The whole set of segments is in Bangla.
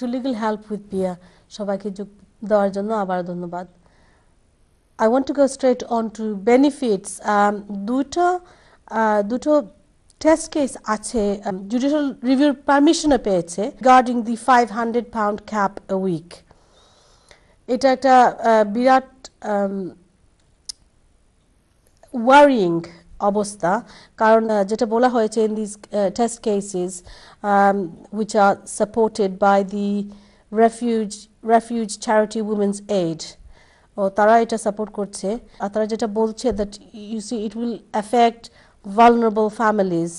to legal help with Piya সবাইকে যোগ দেওয়ার জন্য আবার ধন্যবাদ I want to go straight on to benefits দুটো টেস্ট কেস আছে জুডিশিয়াল রিভিউর পারমিশন পেয়েছে regarding the £500 cap a week এটা একটা বিরাট worrying অবস্থা কারণ যেটা বলা হয়েছে in these test cases which are supported by the refuge charity women's aid ও তারা এটা সাপোর্ট করছে আর তারা যেটা বলছে that you see it will affect vulnerable families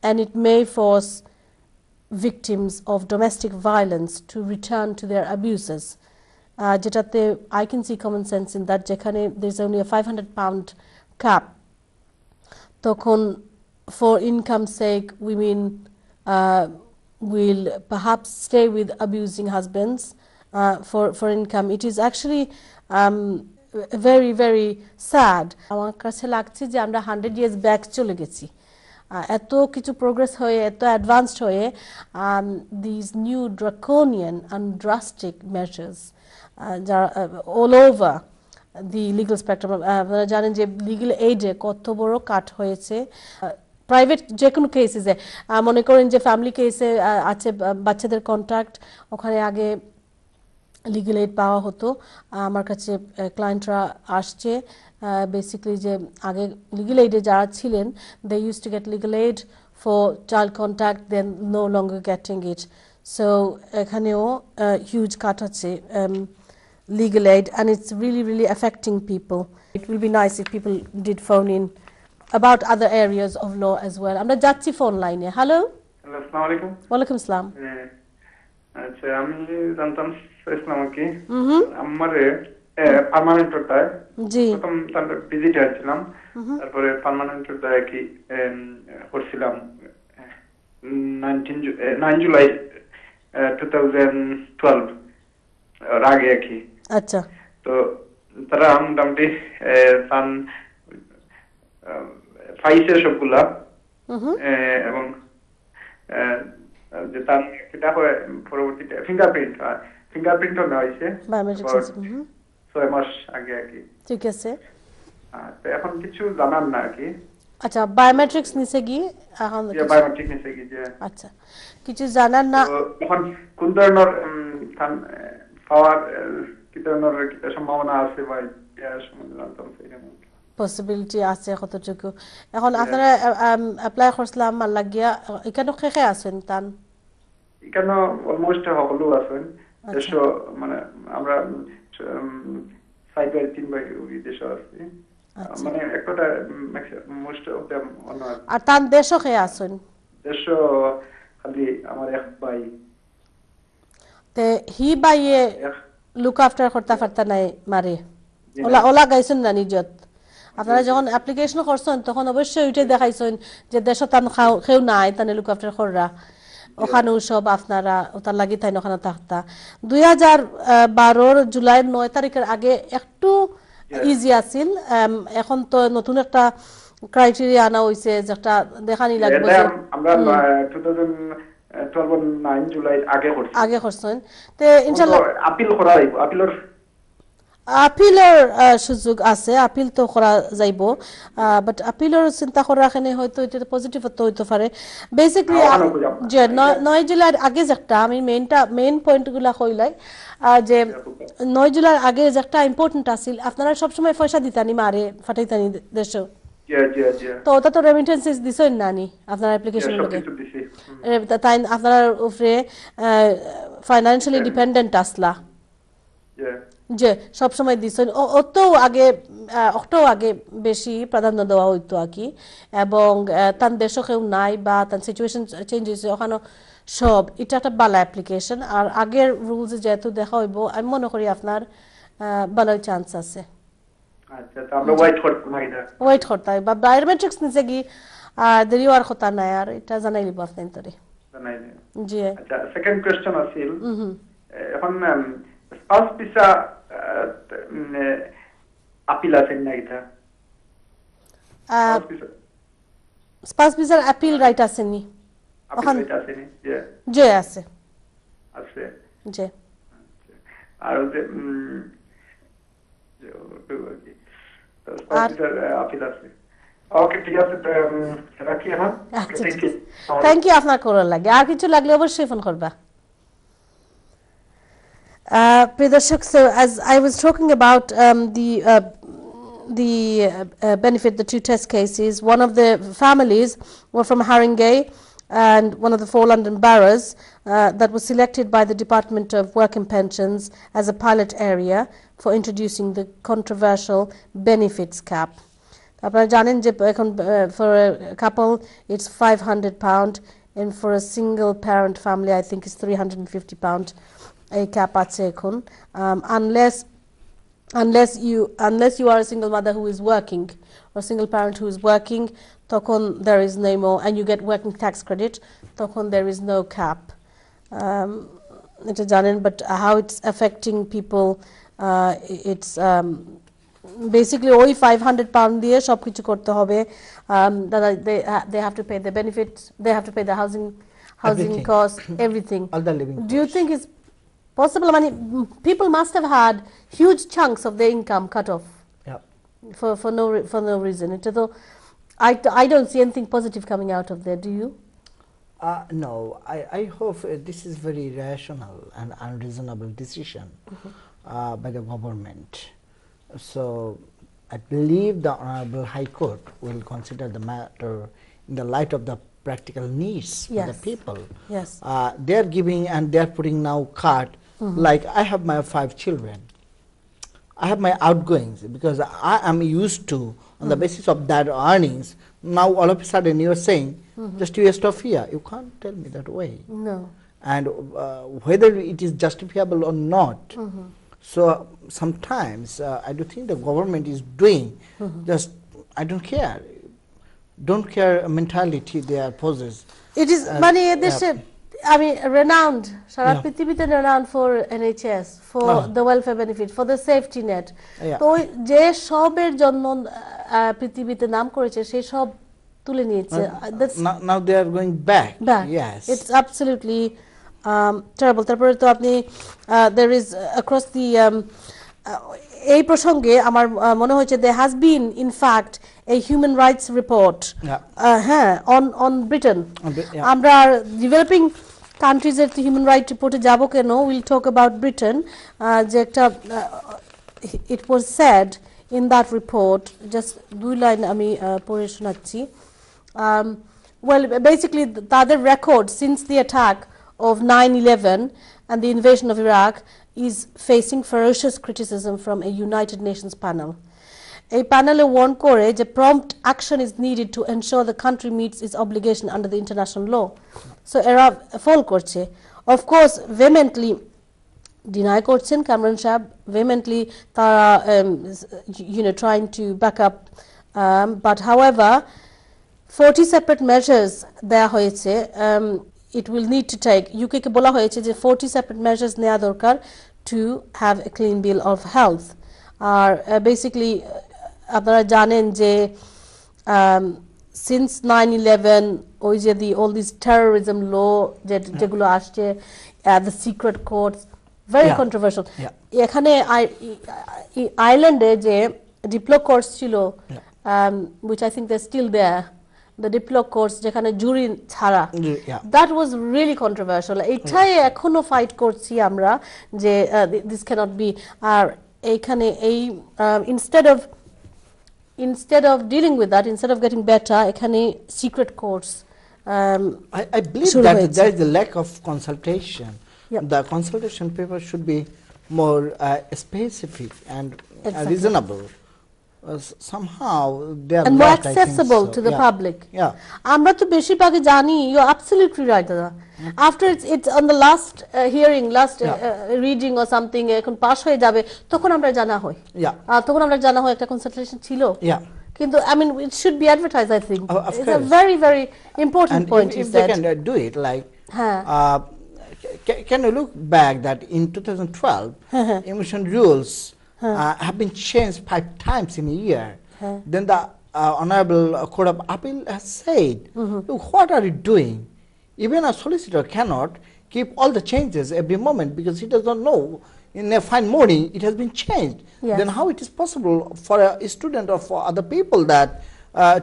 and it may force victims of domestic violence to return to their abuses যেটাতে I can see common sense in that যেখানে there's only a £500 cap তখন for income sake women will perhaps stay with abusing husbands for income it is actually very very sad আমার কাছে লাগছে যে আমরা 100 years back চলে গেছি এত কিছু প্রোগ্রেস হয়ে এত অ্যাডভান্সড হয়ে these new draconian and drastic measures all over the legal spectrum আপনারা জানেন যে লিগ্যাল এইডে কত বড় কাট হয়েছে প্রাইভেট যে কোনো কেসে মনে করেন যে ফ্যামিলি কেসে আছে বাচ্চাদের কন্ট্রাক্ট ওখানে আগে লিগ্যাল এইড পাওয়া হতো আমার কাছে ক্লায়েন্টরা আসছে বেসিক্যালি যে আগে লিগ্যাল এইডে যারা ছিলেন they used to get legal aid for child contact then no longer getting it so এখানেও huge cut আছে legal aid and it's really affecting people it will be nice if people did phone in about other areas of law as well আমরা যাচ্ছি ফোন লাইনে হ্যালো আসসালামু আলাইকুম ওয়ালাইকুম আসসালাম আচ্ছা আমি জানতাম ইসলাম কি আমারে পার্মানেন্ট ওটায় জি প্রথম তার ভিজিট হয়েছিলাম তারপরে পার্মানেন্ট ওটায় কি করছিলাম 9 জুলাই 2012 আগে কি আচ্ছা তো তারা মোটামুটি সান ফাইসের সবগুলা এবং যে তার এটা হয় পরবর্তীতে ফিঙ্গারপ্রিন্টও নেওয়া হয়েছে বায়োমেট্রিক্স 6 মাস আগে আর কি ঠিক আছে তো এখন কিছু জানার না কি আচ্ছা বায়োমেট্রিক্স নিছে কি এখন বায়োমেট্রিক নিছে কি যে আচ্ছা কিছু জানার না এখন কোন ধরনের পাওয়ার কি ধরনের সম্ভাবনা আছে বা এর সম্বন্ধে জানতাম সেরকম পসিবিলিটি আছে কতটুকু এখন আপনারা অ্যাপ্লাই করছিলাম লাগিয়া এখানে কে আছেন তান এখানে অলমোস্ট সকলো আছেন দেশো মানে আমরা সাইবার টিম বাই দেশ আছে মানে একটা মোস্ট অফ देम অনার আর তান দেশো কে আছেন দেশো খালি আমার এক ভাই তে হি বাইয়ে লুক আফটার করতে পারতা নাই মারে ওলা গাইছেন না নিজত আপনারা যখন অ্যাপ্লিকেশন করছেন তখন অবশ্যই ওইটাই দেখাইছেন যে দেশত তান কেউ নাই তানে লুক আফটার কররা ওখানেও সব আপনারা ওটার লাগি তাই ওখানে থাকতা 2012 জুলাই 9 তারিখের আগে একটু ইজি আছিল এখন তো নতুন একটা ক্রাইটেরিয়া আনা হইছে যেটা দেখানি লাগবে যে আমরা 2012 9 জুলাই আগে করছেন তে ইনশাআল্লাহ আপিল করা যাইব আপিলের সুযোগ আছে আপিল তো করা যাইব বাট আপিলের চিন্তা করা এখানে হয়তো এটা পজিটিভ হতে পারে বেসিক্যালি যে 9 জুলাইয়ের আগে যেটা আমি মেইন পয়েন্টগুলো কইলাই যে 9 জুলাইয়ের আগে যেটা ইম্পর্টেন্ট আছিল আপনারা সব সময় পয়সা দিতানি মারে ফাটাইতানি দেশে তো ওটা তো রেমিটেন্সেস দিছেন নানি আপনার অ্যাপ্লিকেশন লগে তাই আপনার উপরে ফাইনান্সিয়ালি ডিপেন্ডেন্ট আসলা যে সব সময় দিছেন অত আগে বেশি প্রাধান্য দেওয়া হইতো আর কি এবং তার দেশও কেউ নাই বা তার সিচুয়েশন চেঞ্জ হয়েছে ওখানে সব এটা একটা ভালো অ্যাপ্লিকেশন আর আগের রুলস যেহেতু দেখা হইব আমি মনে করি আপনার ভালো চান্স আছে আচ্ছা তো আমরা ওয়েট করতে বা বায়োমেট্রিক্স নিচে কি দেরি হওয়ার কথা নাই আর এটা জানাই লিব আপনার তরে জি আচ্ছা সেকেন্ড কোশ্চেন আছিল এখন স্পাউস ভিসা আপিল আছে না এটা স্পাউস ভিসার আপিল রাইট আছে নি আপিল রাইট আছে নি জি আছে আছে জি আর যে সলিসিটর অফিস আছে ওকে ঠিক আছে রাখি এখন আচ্ছা থ্যাংক ইউ থ্যাংক ইউ আপনার করার লাগে আর কিছু লাগলে অবশ্যই ফোন করবা প্রিয় দর্শক so as I was talking about the benefit the two test cases one of the families were from Haringey and one of the 4 London boroughs that was selected by the Department of Work and Pensions as a pilot area for introducing the controversial benefits cap. আপনারা জানেন যে এখন for a couple it's £500 and for a single parent family I think it's £350 a cap আছে এখন unless you are a single mother who is working or a single parent who is working তখন there is no more and you get working tax credit তখন there is no cap এটা জানেন but how it's affecting people it's basically ওই £500 দিয়ে সবকিছু করতে হবে they have to pay the benefits they have to pay the housing Everything. cost everything All the living do you costs. think it's possible I mean people must have had huge chunks of their income cut off Yeah. for no reason এটা তো I don't see anything positive coming out of there do you No, I hope this is very rational and unreasonable decision by the government. So I believe the Honorable High Court will consider the matter in the light of the practical needs for the Yes. people. Yes. They are giving and they are putting now cut. Like I have my 5 children. I have my outgoings because I am used to on the basis of that earnings. Now all of a sudden you are saying just you stop here. You can't tell me that way. no And whether it is justifiable or not. So sometimes I do think the government is doing just I don't care mentality they are possess. it is মানে এদেশে I mean renowned Sara Yeah. পৃথিবীতে renowned for NHS for the welfare benefit for the safety net Yeah. তো যে সবের জন্য পৃথিবীতে নাম করেছে সেই সব তুলে নিয়েছে that's Now they are going back. back. Yes. It's absolutely terrible. তারপরে তো আপনি there is across the এই প্রসঙ্গে আমার মনে হয়েছে there has been in fact a human rights report হ্যাঁ on Britain Yeah. আমরা developing countries এর human rights reporte যাব কেন we'll talk about Britain যে একটা it was said in that report just 2 line আমি পড়ে শোনাচ্ছি well basically তাদের record since the attack of 9/11 and the invasion of Iraq is facing ferocious criticism from a United Nations panel. A panel warned করে যে prompt action is needed to ensure the country meets its obligation under the international law. So এরা ফল করছে. Of course, vehemently deny করছেন Cameron সাহেব vehemently তারা trying to back up but however 40 separate measures দেয়া হয়েছে it will need to take UK কে বলা হয়েছে যে 40 separate measures নেওয়া দরকার to have a clean bill of health R basically আপনারা জানেন যে since 9/11 ওই যে all these terrorism law যেগুলো আসছে the secret courts very Yeah. controversial Yeah. এখানে আইল্যান্ডে যে ডিপ্লো কোর্টস ছিল which I think they're still there the diplo courts যেখানে জুরি ছাড়া Yeah. that was really controversial এটাই এখনো ফাইট করছি আমরা যে this cannot be আর এইখানে এই instead of dealing with that instead of getting better এখানে secret courts I believe শুরু that হয়েছে। there is a lack of consultation. Yep. The consultation paper should be more specific and Exactly. reasonable. Somehow they are and more not, I think accessible so. to the Yeah. public Yeah. আমরা তো বেশিরভাগই জানি you're absolutely right দাদা after it's on the last hearing last reading or something এখন পাস হয়ে যাবে তখন আমরা জানা হয় Yeah. তখন আমরা জানা হয় একটা কনসালটেশন ছিল Yeah. কিন্তু I mean it should be advertised I think Of it's a course. very very important And point if is they that can do it like হ্যাঁ can you look back that in 2012 emission rules have been changed 5 times in a year. Then the Honorable Court of Appeal has said, "Look, what are you doing? Even a solicitor keep all the changes every moment, because he does not know in a fine morning it has been changed. Yes. Then how it is possible for a student or for other people that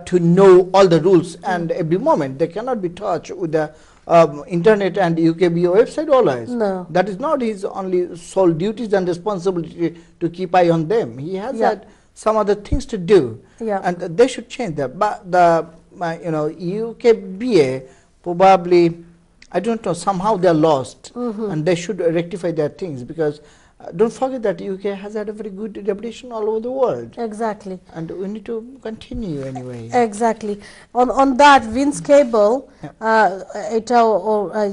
to know all the rules and every moment? They cannot be touched with the internet and UKBO website always. No. That is not his only sole duties and responsibility to keep eye on them. He has Yeah. had some other things to do, Yeah. and they should change that. But the UKBA probably, I don't know, somehow they are lost, and they should rectify their things, because don't forget that UK has had a very good reputation all over the world, Exactly. and we need to continue anyway. Exactly. On that, Vince Cable, এটাও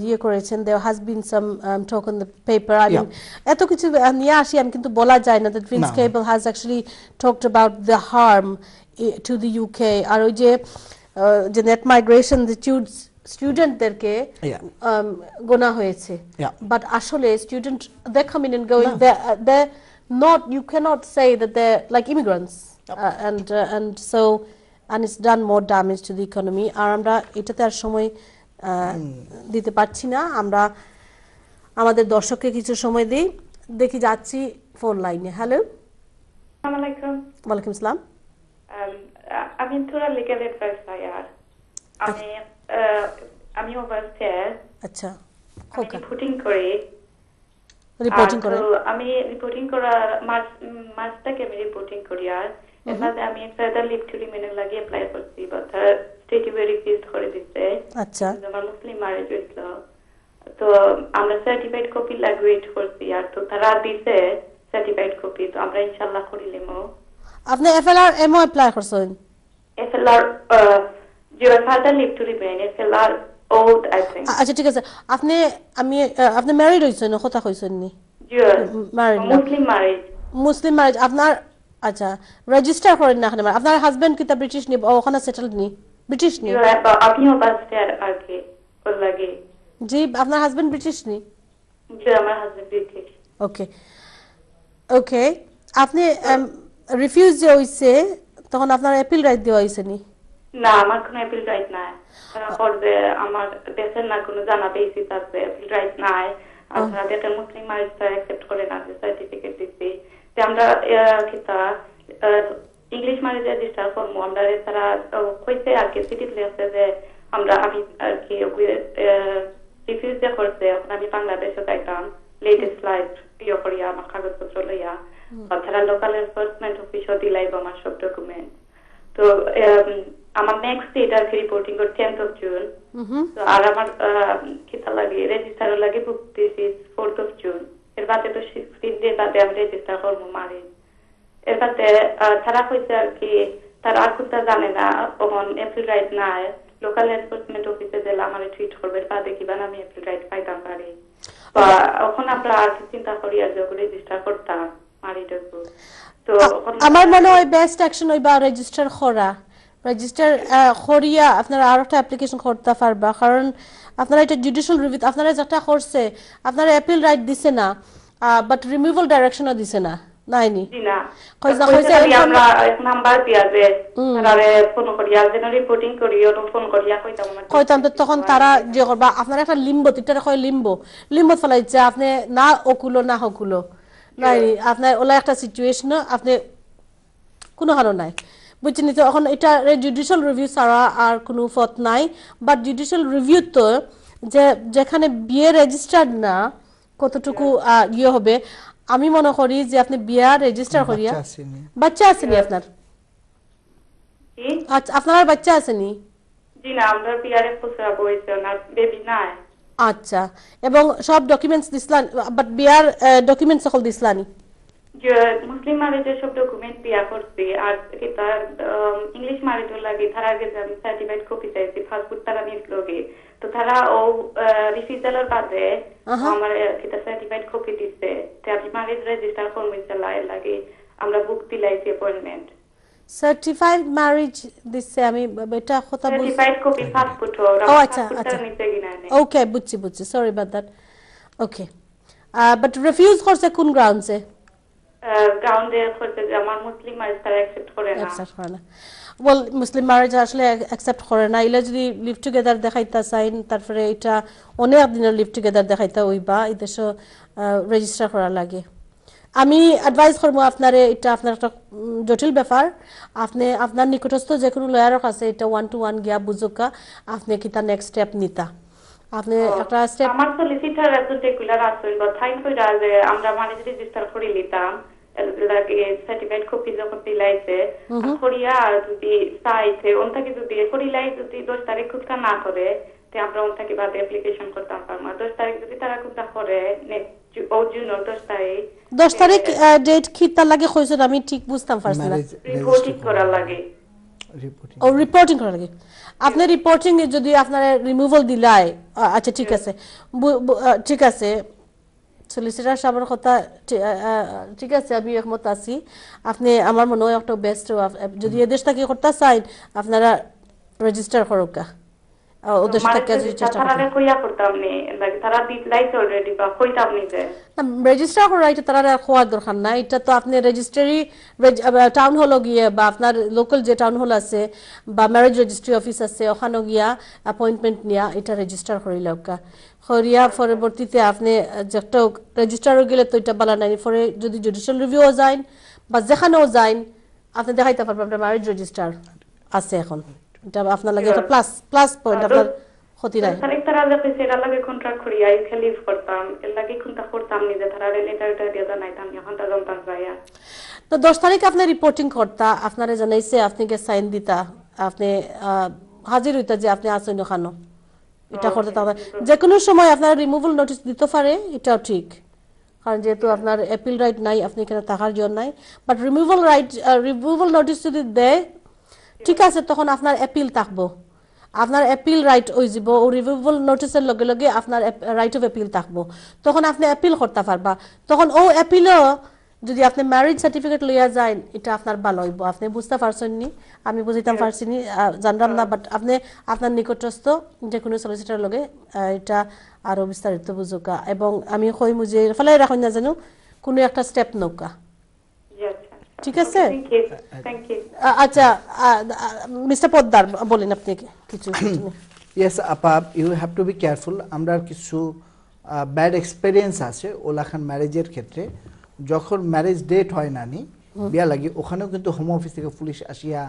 ইয়ে করেছেন, there has been some talk on the paper. I mean, এত কিছু নিয়ে আসি আমি, কিন্তু বলা যায় না that Vince No. Cable has actually talked about the harm to the UK. আর ওই যে net migration, the স্টুডেন্টদেরকে গোনা হয়েছে, Yeah. but আসলে student, they come in and going, No. they're not, you cannot say that they're like immigrants. And so, and it's done more damage to the economy. আর আমরা এটাতে আর সময় দিতে পারছি না, আমরা আমাদের দর্শককে কিছু সময় দিই। দেখি যাচ্ছি ফোন লাইনে। হ্যালো, আসসালামু আলাইকুম। ওয়ালাইকুম আসসালাম। আমি থোড়া লিগ্যাল অ্যাডভাইস চাই। আর আমি ওভারস্টেয়ার। আচ্ছা, আমি রিপোর্টিং করি। রিপোর্টিং করেন? আমি রিপোর্টিং করার মার্চ থেকে আমি রিপোর্টিং করি। আর এর মধ্যে আমি ফার্দার লিভ টু রিমেইন লাগি অ্যাপ্লাই করছি, বাট স্টেট রিফিউজ করে দিচ্ছে। আচ্ছা, আমার মুসলিম ম্যারেজ হয়েছিল, তো আমরা সার্টিফাইড কপি লাগি করছি। আর তো তারা দিছে সার্টিফাইড কপি, তো আমরা ইনশাআল্লাহ করিলেমো। আপনি এফএলআর এমও অ্যাপ্লাই করছেন? FLR your father live to remain FLR old, I think. আচ্ছা, ঠিক আছে। আপনি আপনি ম্যারিড হইছেন না কথা কইছেন নি? ম্যারিড, মুসলিম ম্যারেজ। মুসলিম ম্যারেজ আপনার, আচ্ছা, রেজিস্টার করেন না এখানে? আপনার হাজবেন্ড কি তা ব্রিটিশ নি, ওখানে সেটেলড নি, ব্রিটিশ নি? আপনিও বাস্টার আগে ওর লাগে। জি, আপনার হাজবেন্ড ব্রিটিশ নি? জি, আমার হাজবেন্ড ব্রিটিশ। ওকে ওকে। আপনি রিফিউজ যে হইছে, তখন আপনার অ্যাপিল রাইট দেওয়া হইছে নি? না, আমার কোনো অ্যাপিল রাইট নাই। তারা করবে আমার দেশের না কোনো জানা পেয়েছি, তারপরে অ্যাপিল রাইট নাই। আর তারা একটা মুসলিম ম্যারেজটা অ্যাকসেপ্ট করে না, যে সার্টিফিকেট দিচ্ছি। তো আমরা কিতা ইংলিশ ম্যারেজ রেজিস্টার করবো আমরা। তারা কইছে আর কি চিঠি লিখছে যে আমি আর কি রিফিউজ যে করছে, এখন আমি বাংলাদেশে যাইতাম লেটেস্ট লাইফ ইয়ে করিয়া আমার কাগজপত্র লইয়া। তারা লোকাল এনফোর্সমেন্ট অফিসও দিলাইব আমার সব ডকুমেন্ট। তো আমার নেক্সট ডেট আর কি রিপোর্টিং কর 10th of June। তো আর আমার কিতা লাগে রেজিস্টার লাগে বুক দিছি 4th of June। এর বাদে তো 16 ডে বাদে আমি রেজিস্টার করবো মারি। এর বাদে তারা কইছে আর কি তারা আর কোনটা জানে না, তখন অ্যাপিল রাইট নাই। লোকাল এনফোর্সমেন্ট অফিসে দিলে আমার টুইট করবে, এর বাদে কিবা আমি অ্যাপিল রাইট পাইতাম পারি। তো এখন আমরা আর কি চিন্তা করি আর যখন রেজিস্টার করতাম মারি দেবো। তো আমার মনে হয় বেস্ট অ্যাকশন হইবা রেজিস্টার করা। রেজিস্টার করিয়া আপনারা আর একটা অ্যাপ্লিকেশন করতে পারবা, কারণ আপনারা এটা জুডিশিয়াল রিভিউ, আপনারা যেটা করছে আপনারা অ্যাপিল রাইট দিছে না, বাট রিমুভাল ডাইরেকশনও দিছে না, নাইনি? জি না, কইছে আমরা এক নাম্বার দিয়া যে তারারে ফোন করিয়া যেন রিপোর্টিং করিও, ফোন করিয়া কইতাম তো তখন তারা যে করবা আপনারা একটা লিম্বো, তিনটা কয় লিম্বো ফেলাইছে, আপনি না ওকুলো না হকুলো, নাইনি? আপনার ওলা একটা সিচুয়েশন, আপনি কোনো হারো নাই, বুঝছেন? তো এখন এটা জুডিশিয়াল রিভিউ ছাড়া আর কোনো পথ নাই। বাট জুডিশিয়াল রিভিউ তো যেখানে বিয়ে রেজিস্টার্ড না, কতটুকু ইয়ে হবে? আমি মনে করি যে আপনি বিয়া রেজিস্টার করিয়া, বাচ্চা আসেনি আপনার? আচ্ছা, আপনার বাচ্চা আসেনি? জি না, আমরা বিয়ারে প্রস্তাব হইছে না, বেবি নাই। আচ্ছা, এবং সব ডকুমেন্টস দিছলান? বাট বিয়ার ডকুমেন্টস সকল দিছলানি? যে মুসলিম ম্যারেজের সব ডকুমেন্ট বিয়া করছি। আর তার ইংলিশ ম্যারেজের লাগে তারা আগে আমি সার্টিফাইড কপি চাইছি, পাসপোর্ট তারা নিয়ে। তো তারা ও রিফিউজালের বাদে আমার কিতা সার্টিফাইড কপি দিচ্ছে। তো আমি ম্যারেজ রেজিস্টার করবো ইনশাআল্লাহ, এর লাগে আমরা বুক দিলাইছি অ্যাপয়েন্টমেন্ট। সার্টিফাইড ম্যারেজ দিচ্ছে? আমি এটা কথা বলছি সার্টিফাইড কপি পাসপোর্ট। ও আচ্ছা আচ্ছা, ওকে, বুঝছি, sorry about that. Okay, but refuse করছে কোন গ্রাউন্ডসে? গ্রাউন্ডে করছে যে আমার মুসলিম ম্যারেজ তারা অ্যাকসেপ্ট করে না। ওয়েল মুসলিম ম্যারেজ আসলে অ্যাকসেপ্ট করে না, ইলা যদি লিভ টুগেদার দেখাইতা চাইন তারপরে এটা অনেক দিনের লিভ টুগেদার দেখাইতা হইবা এই দেশে রেজিস্টার করা লাগে। আমি অ্যাডভাইস করবো আপনারে, এটা আপনার একটা জটিল ব্যাপার, আপনি আপনার নিকটস্থ যে কোনো লয়ারের কাছে এটা 1-to-1 গিয়া বুঝুকা আপনি কি তার নেক্সট স্টেপ নিতা। আপনি একটা স্টেপ আমার সলিসিটার এত রেগুলার আসল বা থাইন কইরা যে আমরা ম্যারেজ রেজিস্টার করে নিতাম লাগে সার্টিফাইড কপি যখন দিলাইছে করিয়া যদি চাইছে ওনটাকে যদি করিলাই যদি 10 তারিখ খুঁজকা না করে তে আমরা ওনটাকে বাদে অ্যাপ্লিকেশন করতাম পারমা। 10 তারিখ যদি তারা খুঁজকা করে নেক্সট ও জুন 10 তারিখ ডেট কি তার লাগে কইছেন আমি ঠিক বুঝতাম পারছি না। রিপোর্টিং করা লাগে, রিপোর্টিং করা লাগে। আপনি রিপোর্টিং এ যদি আপনার রিমুভাল দিলাই, আচ্ছা ঠিক আছে ঠিক আছে, সলিসিটার সাহেবের কথা ঠিক আছে, আমি একমত আছি। আপনি আমার মনে হয় একটা বেস্ট, যদি এদেশ থেকে করতে চাই আপনারা রেজিস্টার করুকা ওদের সাথে চেষ্টা রেজিস্টার করা, এটা তারা খোয়ার দরকার না। এটা তো আপনি রেজিস্ট্রি টাউন হল গিয়ে বা আপনার লোকাল যে টাউন হল আছে বা ম্যারেজ রেজিস্ট্রি অফিস আছে ওখানে গিয়া অ্যাপয়েন্টমেন্ট নিয়া এটা রেজিস্টার করিলা করিয়া পরবর্তীতে আপনি একটা রেজিস্টারও গেলে তো এটা বলা নাই, পরে যদি জুডিশিয়াল রিভিউও যান বা যেখানেও যান আপনি দেখাইতে পারবেন আপনার ম্যারেজ রেজিস্টার আছে এখন। এটা আপনার লাগে একটা প্লাস পয়েন্ট, আপনার ক্ষতি নাই। তারিখ তারা যাতে সেটা লাগে কন্ট্রাক্ট করি আই খালি করতাম এর লাগে কোনটা করতাম নিজে তারা লেটারটা দিয়ে জানাইতাম এখন তা জানতাম যাইয়া। তো 10 তারিখ আপনি রিপোর্টিং করতা, আপনারে জানাইছে, আপনি কে সাইন দিতা, আপনি হাজির হইতা যে আপনি আছেন ওখানে, এটা করতে তাহলে যে কোনো সময় আপনার রিমুভাল নোটিশ দিতে পারে, এটাও ঠিক, কারণ যেহেতু আপনার অ্যাপিল রাইট নাই আপনি এখানে থাকার জন্য নাই। বাট রিমুভাল নোটিশ যদি দেয় ঠিক আছে, তখন আপনার অ্যাপিল থাকবো, আপনার অ্যাপিল রাইট হয়ে যাব, ও রিমুভাল নোটিসের লগে লগে আপনার রাইট অফ অ্যাপিল থাকবো, তখন আপনি অ্যাপিল করতে পারবা। তখন ও অ্যাপিলও যদি আপনি ম্যারেজ সার্টিফিকেট লইয়া যান এটা আপনার ভালো হইব। আপনি বুঝতে পারছেন নি, আমি বুঝিতাম পারছি নি, জানলাম না, বাট আপনি আপনার নিকটস্থ যে কোনো সলিসিটার লগে এটা আরো বিস্তারিত বুঝুকা। এবং আমি কইমু যে ফেলাই রাখুন না যেন কোনো একটা স্টেপ নৌকা, ঠিক আছে? আচ্ছা মিস্টার পোদ্দার বলেন আপনি কিছু। ইয়েস আপা, you have to be careful. আমরা কিছু ব্যাড এক্সপেরিয়েন্স আছে ওলাখান ম্যারেজের ক্ষেত্রে, যখন ম্যারেজ ডেট হয় না নি বিয়া লাগি ওখানেও কিন্তু হোম অফিস থেকে পুলিশ আসিয়া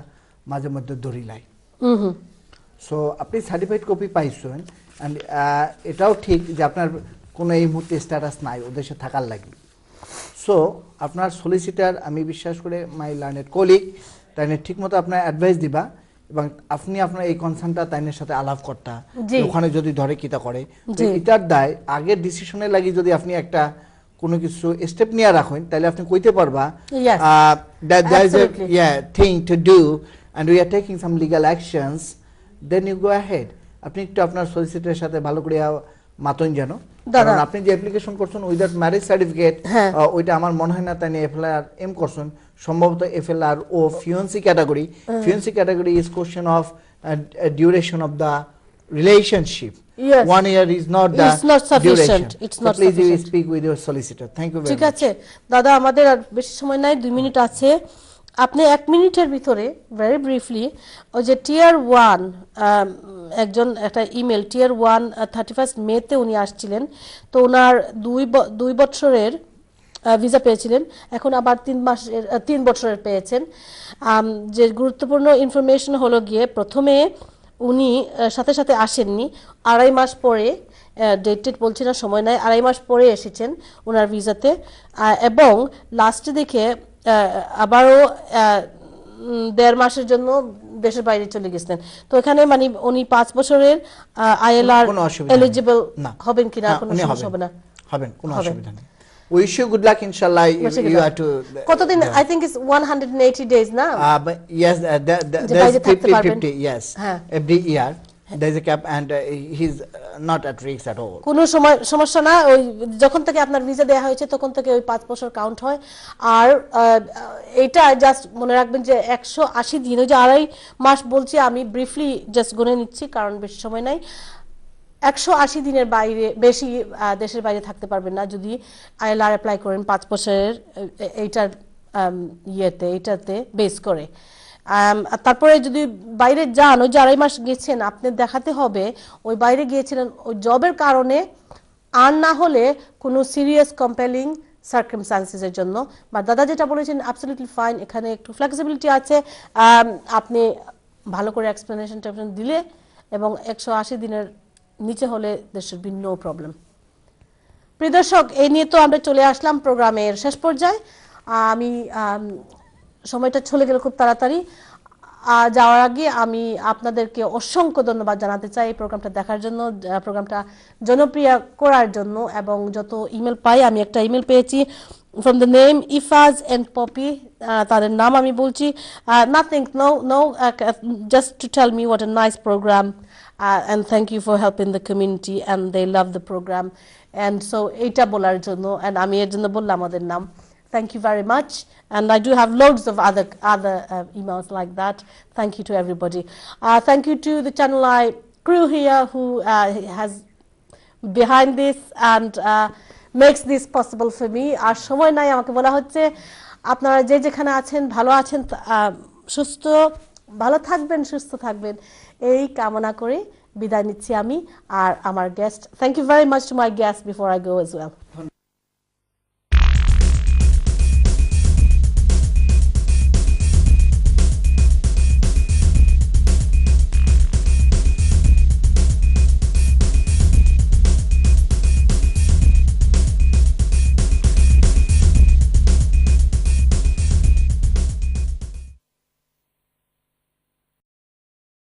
মাঝে মধ্যে দরিলাই। সো আপনি সার্টিফাইড কপি পাইছেন, অ্যান্ড এটাও ঠিক যে আপনার কোনো এই মুহূর্তে স্ট্যাটাস নাই ওদেশে থাকার লাগে। সো আপনার সলিসিটার, আমি বিশ্বাস করে মাই লার্নেড কলিগ তাইনে ঠিক মতো আপনার অ্যাডভাইস দিবা এবং আপনি আপনার এই কনসার্নটা তাইনের সাথে আলাপ করতা, ওখানে যদি ধরে কিতা করে এটার দায় আগের ডিসিশনের লাগি যদি আপনি একটা কোনো কিছু স্টেপ নিয়ে রাখেন তাহলে আপনি কইতে পারবা that there is a thing to do and we are taking some legal actions, then you go ahead. আপনি একটু আপনার সলিসিটারের সাথে ভালো করে মাতন জানো, কারণ আপনি যে অ্যাপ্লিকেশন করছেন উইদাউট ম্যারেজ সার্টিফিকেট, ওইটা আমার মনে হয় না তাই এফএলআর এম করছেন, সম্ভবত এফএলআর ও fiance category. Fiance category is question of duration of the relationship. Yes. 1 year is not the sufficient. duration. It's not please sufficient. you speak with your solicitor. Thank you very ঠিক much. আছে দাদা, আমাদের আর বেশি সময় নাই, 2 মিনিট আছে। আপনি 1 মিনিটের ভিতরে ভেরি ব্রিফলি ওই যে টিয়ার 1 একজন একটা ইমেল টিয়ার 1 31 মেতে উনি আসছিলেন, তো ওনার 2 বছরের ভিসা পেয়েছিলেন, এখন আবার 3 বছরের পেয়েছেন। যে গুরুত্বপূর্ণ ইনফরমেশন হলো গিয়ে প্রথমে উনি সাথে সাথে আসেননি, 2.5 মাস পরে, ডেট বলছি না সময় নাই, 2.5 মাস পরে এসেছেন ওনার ভিসাতে, এবং লাস্টে দেখে আবারও 1.5 মাসের জন্য দেশের বাইরে চলে গেছেন। তো এখানে মানে উনি 5 বছরের আইএলআর এলিজিবল হবেন কিনা কোনো সমস্যা হবে না? হবেন, কোনো অসুবিধা নেই। We wish you good luck, inshallah. You have to. কতদিন? I think it's 180 days now. But yes, there's 50-50. Yes, every year there is a cap, and he's not at risk at all. কোনো সমস্যা না, ওই যখন থেকে আপনার ভিসা দেয়া হয়েছে তখন থেকে ওই 5 বছর কাউন্ট হয়। আর এটা জাস্ট মনে রাখবেন যে 180 দিন, ওই যে 2.5 মাস বলছি আমি ব্রিফলি জাস্ট গুনে নিচ্ছি কারণ বেশি সময় নাই। 180 দিনের বাইরে বেশি দেশের বাইরে থাকতে পারবেন না যদি আইএলআর অ্যাপ্লাই করেন 5 বছরের এইটার এটাতে বেস করে। আর তারপরে যদি বাইরে যান, ওই যে 2.5 মাস গেছেন, আপনি দেখাতে হবে ওই বাইরে গিয়েছিলেন ওই জবের কারণে, আর না হলে কোনো সিরিয়াস কম্পেলিং সার্কামস্টান্সেসের জন্য। বা দাদা যেটা বলেছেন অ্যাবসলিউটলি ফাইন, এখানে একটু ফ্লেক্সিবিলিটি আছে, আপনি ভালো করে এক্সপ্লেনেশন দিলে এবং 180 দিনের নিচে হলে there should be no problem। প্রিয় দর্শক, এই নিয়ে তো আমরা চলে আসলাম প্রোগ্রামের শেষ পর্যায়ে। আমি সময়টা চলে গেল খুব তাড়াতাড়ি। যাওয়ার আগে আমি আপনাদেরকে অসংখ্য ধন্যবাদ জানাতে চাই এই প্রোগ্রামটা দেখার জন্য, প্রোগ্রামটা জনপ্রিয় করার জন্য। এবং যত ইমেল পাই, আমি একটা ইমেল পেয়েছি from the name Ifaz and Poppy, তাদের নাম আমি বলছি, nothing, no, just to tell me what a nice program, and thank you for helping the community and they love the program, and so এটা বলার জন্য, and আমি এর জন্য বললাম ওদের নাম। Thank you very much, and I do have loads of other emails like that. Thank you to everybody. Thank you to the Channel I crew here who has behind this and makes this possible for me. আর সময় নাই, আমাকে বলা হচ্ছে আপনারা যে যেখানে আছেন ভালো আছেন, ভালো থাকবেন, সুস্থ থাকবেন, এই কামনা করে বিদায় নিচ্ছি আমি আর আমার guest. Thank you very much to my guest before I go as well.